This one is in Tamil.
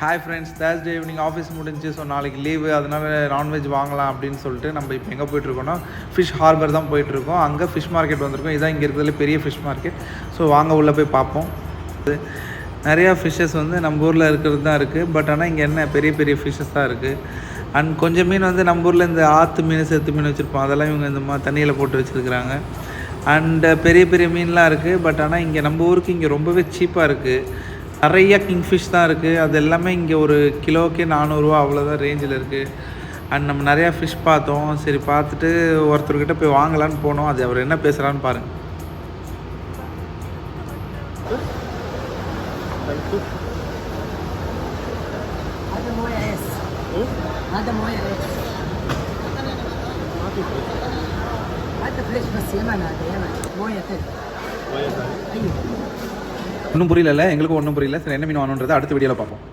Hi friends, Thursday evening office முடிஞ்சு. ஸோ நாளைக்கு லீவு, அதனால் நான்வெஜ் வாங்கலாம் அப்படின்னு சொல்லிட்டு நம்ம இப்போ எங்கே போயிட்டுருக்கோன்னா ஃபிஷ் ஹார்பர் தான் போயிட்டுருக்கோம். அங்கே ஃபிஷ் மார்க்கெட் வந்திருக்கோம். இதான் இங்கே இருக்கிறதுல பெரிய ஃபிஷ் மார்க்கெட். ஸோ வாங்க உள்ளே போய் பார்ப்போம். நிறையா ஃபிஷ்ஷஸ் வந்து நம்ம ஊரில் இருக்கிறது தான் இருக்குது. பட் ஆனால் இங்கே என்ன பெரிய பெரிய ஃபிஷ்ஷஸ் தான் இருக்குது. அண்ட் கொஞ்சம் மீன் வந்து நம்ம ஊரில் இந்த ஆற்று மீன், செத்து மீன் வச்சுருப்போம். அதெல்லாம் இவங்க இந்த மாதிரி தண்ணியில் போட்டு வச்சுருக்குறாங்க. அண்டு பெரிய பெரிய மீன்லாம் இருக்குது. பட் ஆனால் இங்கே நம்ம ஊருக்கு இங்கே ரொம்பவே சீப்பாக இருக்குது. நிறைய கிங்ஃபிஷ் தான் இருக்குது. அது எல்லாமே இங்கே ஒரு கிலோக்கே 400 ரூபா அவ்வளோதான் ரேஞ்சில் இருக்குது. அண்ட் நம்ம நிறையா ஃபிஷ் பார்த்தோம். சரி, பார்த்துட்டு ஒருத்தர்கிட்ட போய் வாங்கலான்னு போனோம். அது அவர் என்ன பேசுகிறான்னு பாருங்கள். ஒன்றும் புரியல, எங்களுக்கு ஒன்றும் புரியல. சரி, என்ன மீன் வாங்கணுன்றதை அடுத்த வீடியோவில் பார்ப்போம்.